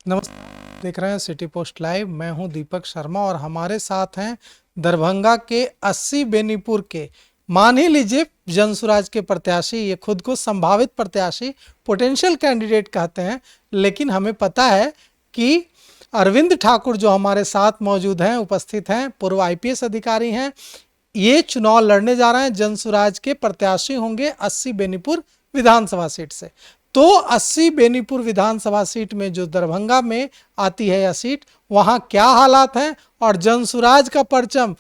नमस्कार, देख रहे हैं सिटी पोस्ट लाइव। मैं हूं दीपक शर्मा और हमारे साथ हैं दरभंगा के 80 बेनीपुर के, मान ही लीजिए जनसुराज के प्रत्याशी। ये खुद को संभावित प्रत्याशी, पोटेंशियल कैंडिडेट कहते हैं, लेकिन हमें पता है कि अरविंद ठाकुर जो हमारे साथ मौजूद हैं, उपस्थित हैं, पूर्व आईपीएस अधिकारी हैं। ये चुनाव लड़ने जा रहे हैं, जनसुराज के प्रत्याशी होंगे 80 बेनीपुर विधानसभा सीट से। तो 80 बेनीपुर विधानसभा सीट में जो दरभंगा में आती है यह सीट, वहां क्या हालात हैं और जनसुराज का परचम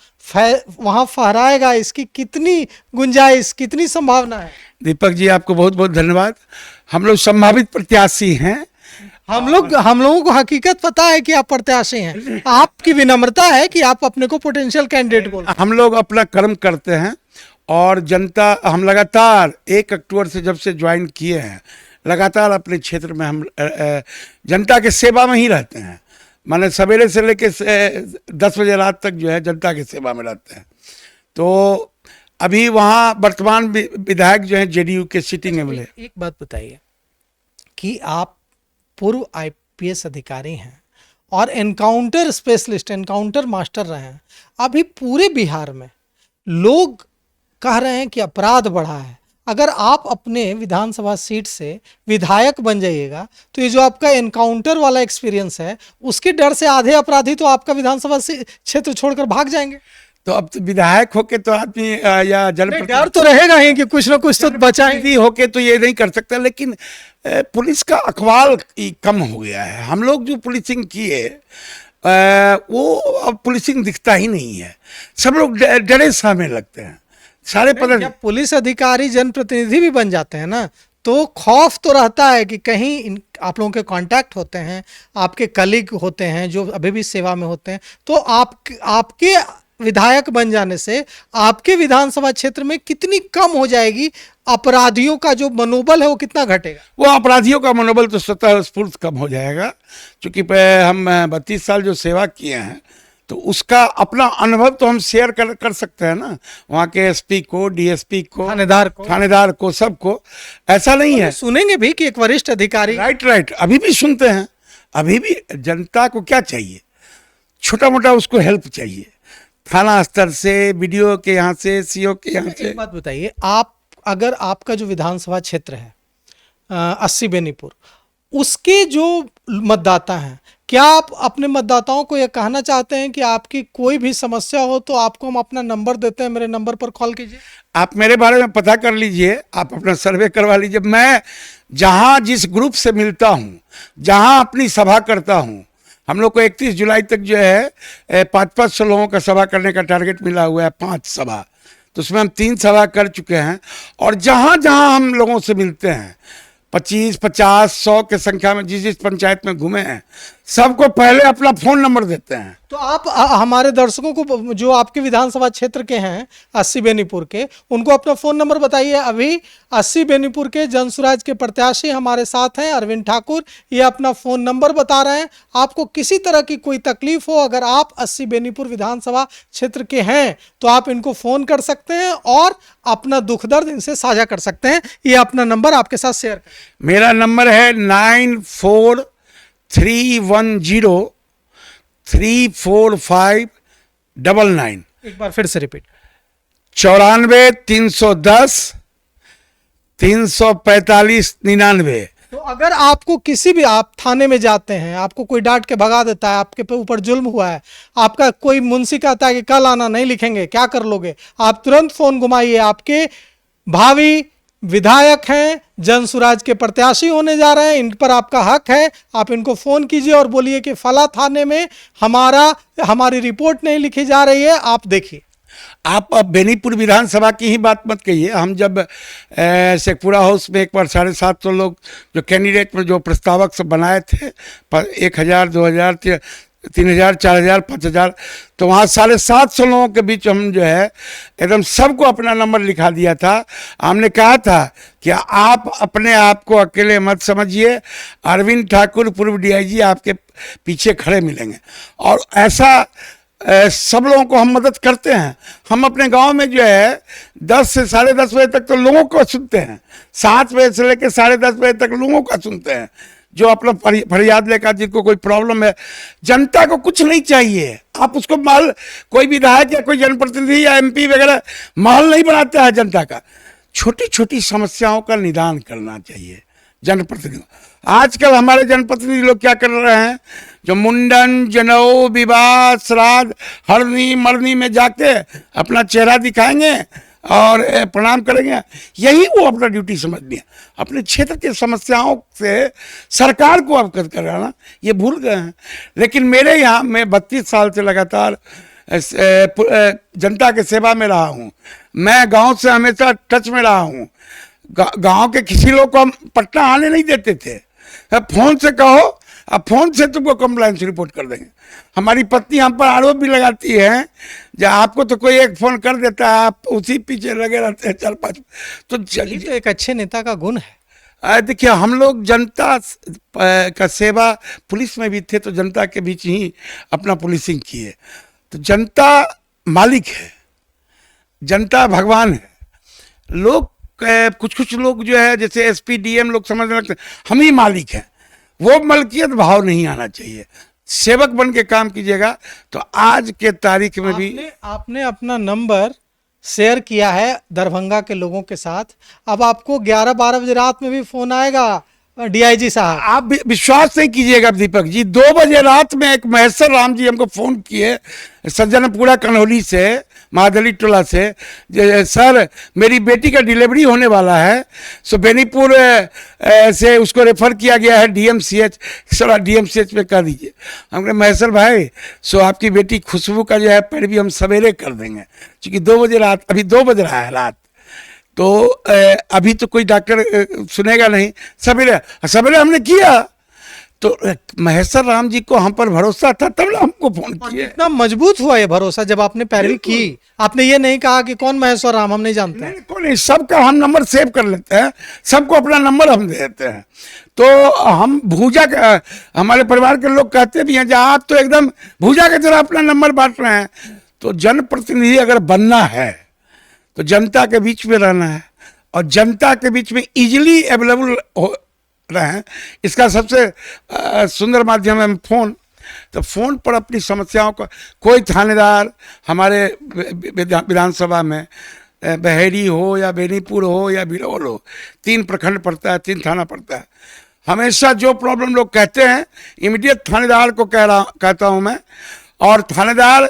वहां फहराएगा, इसकी कितनी गुंजाइश, कितनी संभावना है? दीपक जी, आपको बहुत बहुत धन्यवाद। हम लोग संभावित प्रत्याशी हैं। हम लोगों को हकीकत पता है कि आप प्रत्याशी हैं। आपकी विनम्रता है कि आप अपने को पोटेंशियल कैंडिडेट बोल। हम लोग अपना कर्म करते हैं और जनता, हम लगातार 1 अक्टूबर से जब से ज्वाइन किए हैं, लगातार अपने क्षेत्र में हम जनता के सेवा में ही रहते हैं। माने सवेरे से लेके 10 बजे रात तक जो है जनता की सेवा में रहते हैं। तो अभी वहाँ वर्तमान विधायक जो है जेडीयू के सिटिंग में मिले। एक बात बताइए कि आप पूर्व आईपीएस अधिकारी हैं और एनकाउंटर स्पेशलिस्ट, एनकाउंटर मास्टर रहे हैं। अभी पूरे बिहार में लोग कह रहे हैं कि अपराध बढ़ा है। अगर आप अपने विधानसभा सीट से विधायक बन जाइएगा तो ये जो आपका एनकाउंटर वाला एक्सपीरियंस है, उसके डर से आधे अपराधी तो आपका विधानसभा क्षेत्र छोड़कर भाग जाएंगे। तो अब तो विधायक होके तो आदमी या डर तो रहेगा ही कि कुछ ना कुछ तो बचाएंगे। होके तो ये नहीं कर सकता, लेकिन पुलिस का अखबार कम हो गया है। हम लोग जो पुलिसिंग किए वो अब पुलिसिंग दिखता ही नहीं है। सब लोग डरे सहमे लगते हैं। सारे जब पुलिस अधिकारी जनप्रतिनिधि भी बन जाते हैं ना, तो खौफ तो रहता है कि कहीं आप लोगों के कांटेक्ट होते हैं, आपके कलीग होते हैं जो अभी भी सेवा में होते हैं, तो आपके विधायक बन जाने से आपके विधानसभा क्षेत्र में कितनी कम हो जाएगी अपराधियों का जो मनोबल है, वो कितना घटेगा? वो अपराधियों का मनोबल तो स्वतः स्फूर्त कम हो जाएगा। क्योंकि हम 32 साल जो सेवा किए हैं, तो उसका अपना अनुभव तो हम शेयर कर सकते हैं ना। वहाँ के एसपी को, डीएसपी को, थानेदार को, सबको। ऐसा नहीं है, सुनेंगे भी कि एक वरिष्ठ अधिकारी। राइट, अभी भी सुनते हैं। अभी भी जनता को क्या चाहिए? छोटा मोटा उसको हेल्प चाहिए, थाना स्तर से, बीडीओ के यहाँ से, सीओ के यहाँ से। एक बात बताइए, आप अगर आपका जो विधानसभा क्षेत्र है 80 बेनीपुर, उसके जो मतदाता हैं, क्या आप अपने मतदाताओं को यह कहना चाहते हैं कि आपकी कोई भी समस्या हो तो आपको हम अपना नंबर देते हैं, मेरे नंबर पर कॉल कीजिए? आप मेरे बारे में पता कर लीजिए, आप अपना सर्वे करवा लीजिए। मैं जहाँ जिस ग्रुप से मिलता हूँ, जहाँ अपनी सभा करता हूँ, हम लोग को 31 जुलाई तक जो है 500 लोगों का सभा करने का टारगेट मिला हुआ है, 5 सभा। तो उसमें हम 3 सभा कर चुके हैं। और जहाँ जहाँ हम लोगों से मिलते हैं, 25, 50, 100 के संख्या में जिस पंचायत में घूमे हैं, सबको पहले अपना फ़ोन नंबर देते हैं। तो आप हमारे दर्शकों को जो आपके विधानसभा क्षेत्र के हैं 80 बेनीपुर के, उनको अपना फ़ोन नंबर बताइए। अभी 80 बेनीपुर के जनसुराज के प्रत्याशी हमारे साथ हैं अरविंद ठाकुर, ये अपना फ़ोन नंबर बता रहे हैं। आपको किसी तरह की कोई तकलीफ हो, अगर आप 80 बेनीपुर विधानसभा क्षेत्र के हैं, तो आप इनको फ़ोन कर सकते हैं और अपना दुख दर्द इनसे साझा कर सकते हैं। ये अपना नंबर आपके साथ शेयर करें। मेरा नंबर है 9431034599। एक बार फिर से रिपीट। 94 310 345 99। तो अगर आपको किसी भी, आप थाने में जाते हैं, आपको कोई डांट के भगा देता है, आपके ऊपर जुल्म हुआ है, आपका कोई मुंशी कहता है कि कल आना, नहीं लिखेंगे, क्या कर लोगे, आप तुरंत फोन घुमाइए। आपके भावी विधायक हैं, जनसुराज के प्रत्याशी होने जा रहे हैं, इन पर आपका हक है। आप इनको फोन कीजिए और बोलिए कि फला थाने में हमारी रिपोर्ट नहीं लिखी जा रही है, आप देखिए। आप अब बेनीपुर विधानसभा की ही बात मत कहिए। हम जब शेखपुरा हाउस में एक बार 750 लोग जो कैंडिडेट में जो प्रस्तावक सब बनाए थे, 1000, 2000, 3000, 4000, 5000, तो वहाँ 750 लोगों के बीच हम जो है एकदम सबको अपना नंबर लिखा दिया था। हमने कहा था कि आप अपने आप को अकेले मत समझिए, अरविंद ठाकुर पूर्व डीआईजी आपके पीछे खड़े मिलेंगे। और ऐसा सब लोगों को हम मदद करते हैं। हम अपने गांव में जो है 10 से 10:30 बजे तक तो लोगों को सुनते हैं, 7 बजे से लेकर 10:30 बजे तक लोगों का सुनते हैं। जो अपना फरियाद लेकर, जिनको कोई प्रॉब्लम है, जनता को कुछ नहीं चाहिए। आप उसको महल, कोई विधायक या कोई जनप्रतिनिधि या एमपी वगैरह महल नहीं बनाता है जनता का। छोटी छोटी समस्याओं का निदान करना चाहिए जनप्रतिनिधि। आजकल हमारे जनप्रतिनिधि लोग क्या कर रहे हैं, जो मुंडन, जनेऊ, विवाह, श्राद्ध, हरनी मरनी में जाके अपना चेहरा दिखाएंगे और प्रणाम करेंगे, यही वो अपना ड्यूटी समझ लिया। अपने क्षेत्र की समस्याओं से सरकार को अवगत कराना ये भूल गए हैं। लेकिन मेरे यहाँ, मैं 32 साल से लगातार जनता के सेवा में रहा हूँ। मैं गांव से हमेशा टच में रहा हूँ। गांव के किसी लोग को हम पटना आने नहीं देते थे। फोन से कहो, अब फोन से तुमको कंप्लेंट रिपोर्ट कर देंगे। हमारी पत्नी हम पर आरोप भी लगाती है, जब आपको तो कोई एक फोन कर देता है, आप उसी पीछे लगे रहते हैं 4-5। तो ये तो एक अच्छे नेता का गुण है। देखिए, हम लोग जनता का सेवा, पुलिस में भी थे तो जनता के बीच ही अपना पुलिसिंग किए। तो जनता मालिक है, जनता भगवान है। लोग कुछ लोग जो है, जैसे एसपी डीएम लोग समझने लगते हैं हम ही मालिक हैं। वो मलकियत भाव नहीं आना चाहिए। सेवक बन के काम कीजिएगा। तो आज के तारीख में भी आपने अपना नंबर शेयर किया है दरभंगा के लोगों के साथ। अब आपको 11-12 बजे रात में भी फोन आएगा डीआईजी साहब। आप विश्वास नहीं कीजिएगा दीपक जी, 2 बजे रात में एक महेश्वर राम जी हमको फोन किए सज्जनपुरा कन्हौली से, महादली टोला से, सर मेरी बेटी का डिलीवरी होने वाला है, सो बेनीपुर से उसको रेफर किया गया है डीएमसीएच, सर डीएमसीएच में कर दीजिए। हम कहे महेश्वर भाई, सो आपकी बेटी खुशबू का जो है पैरवी हम सवेरे कर देंगे, क्योंकि 2 बजे रात, अभी 2 बज रहा है रात, तो अभी तो कोई डॉक्टर सुनेगा नहीं। सवेरे हमने किया तो महेश्वर राम जी को हम पर भरोसा था, तब हमको फोन किया। इतना मजबूत हुआ ये भरोसा जब आपने पैरवी की। आपने ये नहीं कहा कि कौन महेश्वर राम, हम नहीं जानते। नहीं, कौन नहीं, सबका हम नंबर सेव कर लेते हैं, सबको अपना नंबर हम दे देते हैं। तो हम भूजा का, हमारे परिवार के लोग कहते भी हैं जहाँ आप तो एकदम भूजा की तरह अपना नंबर बांट रहे हैं। तो जनप्रतिनिधि अगर बनना है तो जनता के बीच में रहना है, और जनता के बीच में इजीली अवेलेबल हो रहे। इसका सबसे सुंदर माध्यम है फोन। तो फोन पर अपनी समस्याओं को, कोई थानेदार हमारे विधानसभा में बहेड़ी हो या बेनीपुर हो या बिरौल हो, 3 प्रखंड पड़ता है, 3 थाना पड़ता है। हमेशा जो प्रॉब्लम लोग कहते हैं इमीडिएट थानेदार को कहता हूँ मैं, और थानेदार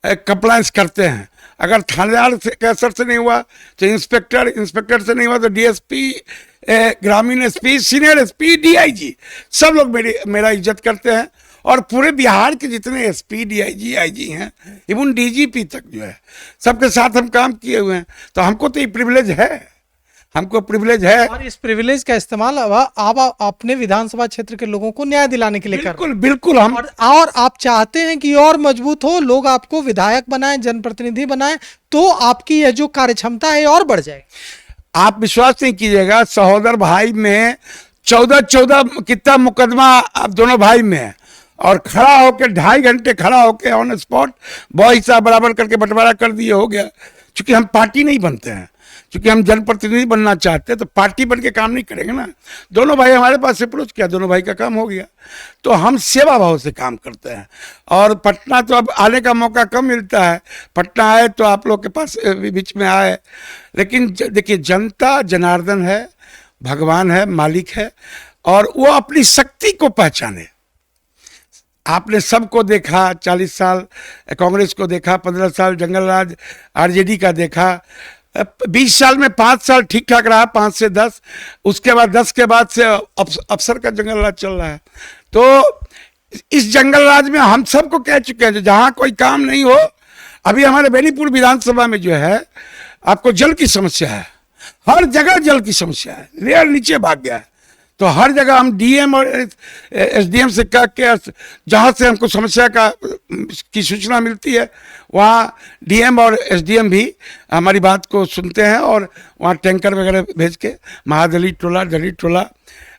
कंप्लाइंस करते हैं। अगर थानेदार के असर से नहीं हुआ तो इंस्पेक्टर से नहीं हुआ तो डीएसपी, ग्रामीण एसपी, सीनियर एसपी, डीआईजी, सब लोग मेरा इज्जत करते हैं। और पूरे बिहार के जितने एसपी, डीआईजी, आईजी हैं, इवन डीजीपी तक जो है, सबके साथ हम काम किए हुए हैं। तो हमको तो ये प्रिविलेज है, हमको प्रिविलेज है। और इस प्रिविलेज का इस्तेमाल आप अपने विधानसभा क्षेत्र के लोगों को न्याय दिलाने के लिए कर रहे हैं। बिल्कुल हम और आप चाहते हैं कि और मजबूत हो, लोग आपको विधायक बनाए, जनप्रतिनिधि बनाए, तो आपकी यह जो कार्यक्षमता है और बढ़ जाए। आप विश्वास नहीं कीजिएगा, सहोदर भाई में 14 कितना मुकदमा आप दोनों भाई में है, और खड़ा होकर 2.5 घंटे खड़ा होकर ऑन स्पॉट बहुत हिस्सा बराबर करके बंटवारा कर दिए, हो गया। क्योंकि हम पार्टी नहीं बनते हैं, क्योंकि हम जनप्रतिनिधि बनना चाहते हैं, तो पार्टी बन के काम नहीं करेंगे ना। दोनों भाई हमारे पास अप्रोच किया, दोनों भाई का काम हो गया। तो हम सेवा भाव से काम करते हैं। और पटना तो अब आने का मौका कम मिलता है, पटना आए तो आप लोग के पास बीच में आए। लेकिन देखिए, जनता जनार्दन है, भगवान है, मालिक है, और वो अपनी शक्ति को पहचाने। आपने सबको देखा, 40 साल कांग्रेस को देखा, 15 साल जंगल राज आरजेडी का देखा, 20 साल में 5 साल ठीक ठाक रहा, 5 से 10, उसके बाद 10 के बाद से अफसर का जंगल राज चल रहा है। तो इस जंगल राज में हम सबको कह चुके हैं, जहां कोई काम नहीं हो, अभी हमारे बेनीपुर विधानसभा में जो है, आपको जल की समस्या है, हर जगह जल की समस्या है, लेयर नीचे भाग गया है। तो हर जगह हम डीएम और एसडीएम से कह के, जहाँ से हमको समस्या की सूचना मिलती है, वहाँ डीएम और एसडीएम भी हमारी बात को सुनते हैं, और वहाँ टैंकर वगैरह भेज के महादली टोला, दलित टोला,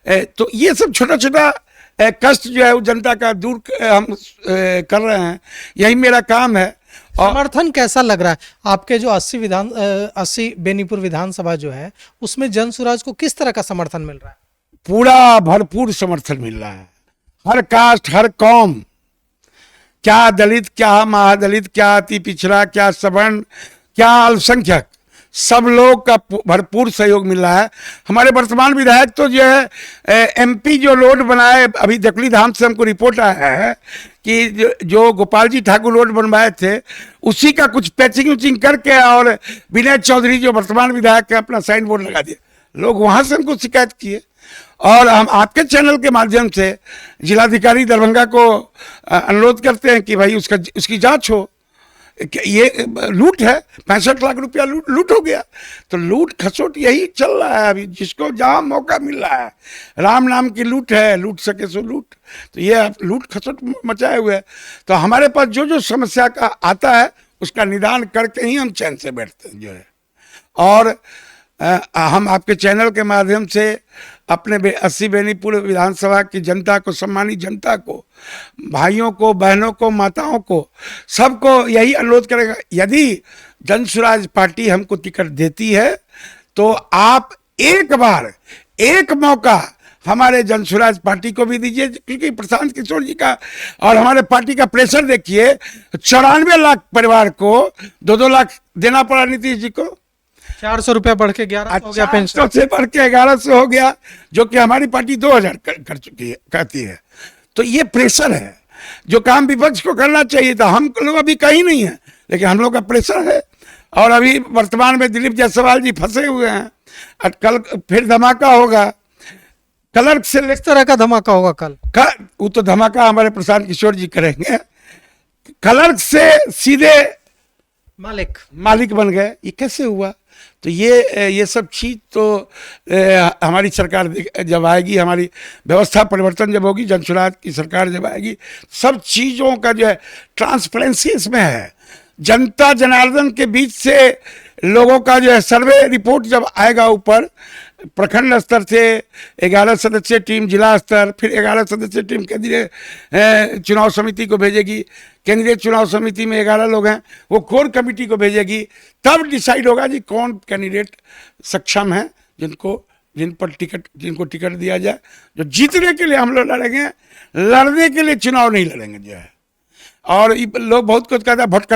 तो ये सब छोटा छोटा कष्ट जो है वो जनता का दूर हम कर रहे हैं। यही मेरा काम है। समर्थन कैसा लग रहा है आपके जो 80 बेनीपुर विधानसभा जो है, उसमें जनसुराज को किस तरह का समर्थन मिल रहा है? पूरा भरपूर समर्थन मिल रहा है। हर कास्ट, हर कौम, क्या दलित, क्या महादलित, क्या अति पिछड़ा, क्या सवर्ण, क्या अल्पसंख्यक, सब लोग का भरपूर सहयोग मिल रहा है। हमारे वर्तमान विधायक तो जो है एमपी जो रोड बनाए, अभी जकली धाम से हमको रिपोर्ट आया है कि जो गोपाल जी ठाकुर रोड बनवाए थे उसी का कुछ पैचिंग उचिंग करके और विनय चौधरी जो वर्तमान विधायक है अपना साइन बोर्ड लगा दिया। लोग वहां से हमको शिकायत किए और हम आपके चैनल के माध्यम से जिलाधिकारी दरभंगा को अनुरोध करते हैं कि भाई उसकी जांच हो। ये लूट है, 65 लाख रुपया लूट हो गया। तो लूट खसोट यही चल रहा है अभी, जिसको जहां मौका मिल रहा है। राम नाम की लूट है, लूट सके सो लूट। तो ये लूट खसोट मचाए हुए है। तो हमारे पास जो समस्या का आता है उसका निदान करके ही हम चैन से बैठते हैं जो है। और हम आपके चैनल के माध्यम से अपने 80 बेनीपुर विधानसभा की जनता को, सम्मानित जनता को, भाइयों को, बहनों को, माताओं को, सबको यही अनुरोध करेगा, यदि जन स्वराज पार्टी हमको टिकट देती है तो आप एक बार, एक मौका हमारे जन स्वराज पार्टी को भी दीजिए। क्योंकि प्रशांत किशोर जी का और हमारे पार्टी का प्रेशर देखिए, 94 लाख परिवार को 2-2 लाख देना पड़ा नीतीश जी को। 400 रुपया बढ़ के 1100 हो गया पेंशन, से बढ़ के 1100 हो गया, जो कि हमारी पार्टी 2000 कर चुकी है, कहती है। तो ये प्रेशर है जो काम विपक्ष को करना चाहिए था। हम लोग अभी कहीं नहीं है, लेकिन हम लोग का प्रेशर है। और अभी वर्तमान में दिलीप जायसवाल जी फंसे हुए हैं और कल फिर धमाका होगा। क्लर्क से किस तरह का धमाका होगा कल? वो तो धमाका हमारे प्रशांत किशोर जी करेंगे। क्लर्क से सीधे मालिक बन गए, ये कैसे हुआ? तो ये सब चीज़ तो हमारी सरकार जब आएगी, हमारी व्यवस्था परिवर्तन जब होगी, जन स्वराज की सरकार जब आएगी, सब चीज़ों का जो है ट्रांसपेरेंसी इसमें है। जनता जनार्दन के बीच से लोगों का जो है सर्वे रिपोर्ट जब आएगा ऊपर, प्रखंड स्तर से 11 सदस्यीय टीम, जिला स्तर, फिर 11 सदस्यीय टीम केंद्रीय चुनाव समिति को भेजेगी। केंद्रीय चुनाव समिति में 11 लोग हैं, वो कोर कमेटी को भेजेगी। तब डिसाइड होगा जी कौन कैंडिडेट सक्षम है, जिनको टिकट दिया जाए। जो जीतने के लिए हम लोग लड़ेंगे, लड़ने के लिए चुनाव नहीं लड़ेंगे जो है। और लोग बहुत कुछ कहते हैं वोट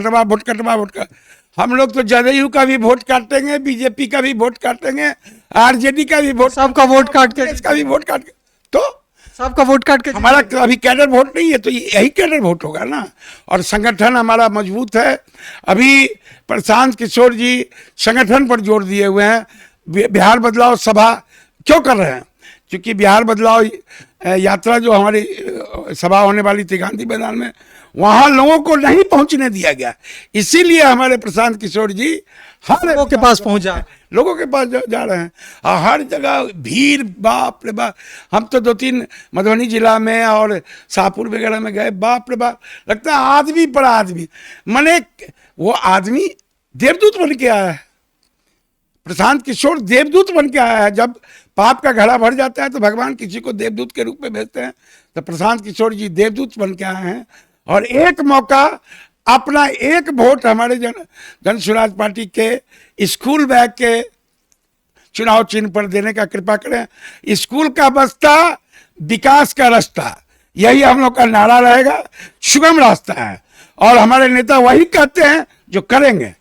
कटवा। हम लोग तो जदयू का भी वोट काटेंगे, बीजेपी का भी वोट काटेंगे, आरजेडी का भी वोट, सबका वोट काट के, इसका भी वोट काट के, तो सबका वोट काट के। हमारा अभी कैडर वोट नहीं है, तो यही कैडर वोट होगा ना। और संगठन हमारा मजबूत है। अभी प्रशांत किशोर जी संगठन पर जोर दिए हुए हैं। बिहार बदलाव सभा क्यों कर रहे हैं? क्योंकि बिहार बदलाव यात्रा जो हमारी सभा होने वाली थी गांधी मैदान में, वहां लोगों को नहीं पहुंचने दिया गया। इसीलिए हमारे प्रशांत किशोर जी हर लोगों के पास पहुंचा, लोगों के पास जा रहे हैं। और हर जगह भीड़, बाप रे बाप। हम तो 2-3 मधुबनी जिला में और शाहपुर वगैरह में गए, बाप रे बाप, लगता है आदमी पर आदमी। माने वो आदमी देवदूत बन के आया है। प्रशांत किशोर देवदूत बन के आया है। जब पाप का घड़ा भर जाता है तो भगवान किसी को देवदूत के रूप में भेजते हैं। तो प्रशांत किशोर जी देवदूत बन के आए हैं। और एक मौका, अपना एक वोट हमारे जन स्वराज पार्टी के स्कूल बैग के चुनाव चिन्ह पर देने का कृपा करें। स्कूल का बस्ता, विकास का रास्ता, यही हम लोग का नारा रहेगा। सुगम रास्ता है और हमारे नेता वही कहते हैं जो करेंगे,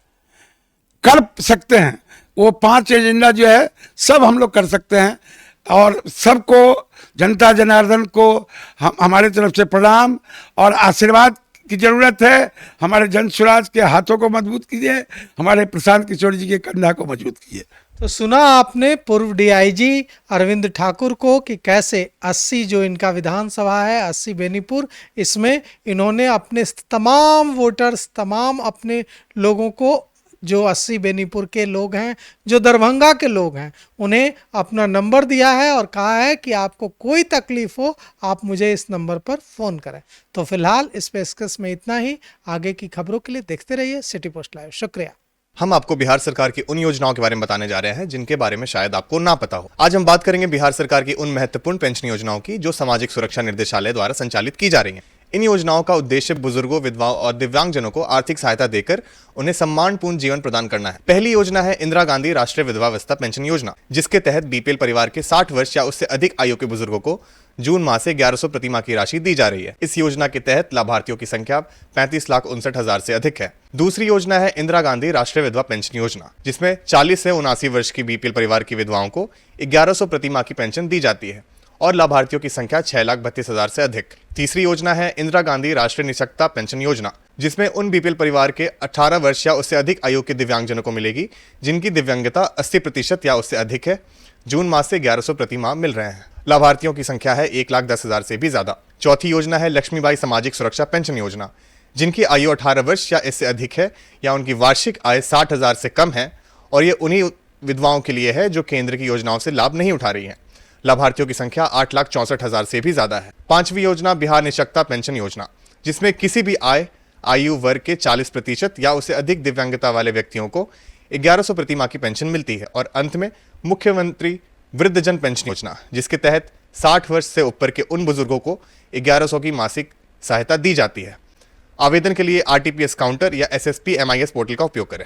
कर सकते हैं। वो 5 एजेंडा जो है सब हम लोग कर सकते हैं। और सबको, जनता जनार्दन को हमारे तरफ से प्रणाम और आशीर्वाद की जरूरत है। हमारे जन स्वराज के हाथों को मजबूत कीजिए, हमारे प्रशांत किशोर जी के कंधा को मजबूत कीजिए। तो सुना आपने पूर्व डीआईजी अरविंद ठाकुर को कि कैसे 80 जो इनका विधानसभा है, 80 बेनीपुर, इसमें इन्होंने अपने तमाम वोटर्स, तमाम अपने लोगों को, जो 80 बेनीपुर के लोग हैं, जो दरभंगा के लोग हैं, उन्हें अपना नंबर दिया है और कहा है कि आपको कोई तकलीफ हो आप मुझे इस नंबर पर फ़ोन करें। तो फिलहाल इस पेशकश में इतना ही। आगे की खबरों के लिए देखते रहिए सिटी पोस्ट लाइव। शुक्रिया। हम आपको बिहार सरकार की उन योजनाओं के बारे में बताने जा रहे हैं जिनके बारे में शायद आपको ना पता हो। आज हम बात करेंगे बिहार सरकार की उन महत्वपूर्ण पेंशन योजनाओं की जो सामाजिक सुरक्षा निर्देशालय द्वारा संचालित की जा रही हैं। इन योजनाओं का उद्देश्य बुजुर्गों, विधवाओं और दिव्यांगजनों को आर्थिक सहायता देकर उन्हें सम्मानपूर्ण जीवन प्रदान करना है। पहली योजना है इंदिरा गांधी राष्ट्रीय विधवावस्था पेंशन योजना, जिसके तहत बीपीएल परिवार के 60 वर्ष या उससे अधिक आयु के बुजुर्गों को जून माह से 1100 प्रति माह की राशि दी जा रही है। इस योजना के तहत लाभार्थियों की संख्या 35,59,000 से अधिक है। दूसरी योजना है इंदिरा गांधी राष्ट्रीय विधवा पेंशन योजना, जिसमें 40 से 79 वर्ष की बीपीएल परिवार की विधवाओं को 1100 प्रति माह की पेंशन दी जाती है और लाभार्थियों की संख्या 6,32,000 से अधिक। तीसरी योजना है इंदिरा गांधी राष्ट्रीय निःशक्तता पेंशन योजना, जिसमें उन बीपीएल परिवार के 18 वर्ष या उससे अधिक आयु के दिव्यांगजनों को मिलेगी जिनकी दिव्यांगता 80% या उससे अधिक है। जून माह से 1100 प्रति माह मिल रहे हैं। लाभार्थियों की संख्या है 1,10,000 से भी ज्यादा। चौथी योजना है लक्ष्मीबाई सामाजिक सुरक्षा पेंशन योजना, जिनकी आयु 18 वर्ष या इससे अधिक है या उनकी वार्षिक आय 60,000 से कम है और ये उन्हीं विधवाओं के लिए है जो केंद्र की योजनाओं से लाभ नहीं उठा रही है। लाभार्थियों की संख्या 8,64,000 से भी ज्यादा है। पांचवी योजना बिहार निःशक्तता पेंशन योजना, जिसमें किसी भी आयु वर्ग के 40% या उससे अधिक दिव्यांगता वाले व्यक्तियों को 1100 प्रति माह की पेंशन मिलती है। और अंत में मुख्यमंत्री वृद्धजन पेंशन योजना, जिसके तहत 60 वर्ष से ऊपर के उन बुजुर्गों को 1100 की मासिक सहायता दी जाती है। आवेदन के लिए आरटीपीएस काउंटर या SSP MIS पोर्टल का उपयोग करें।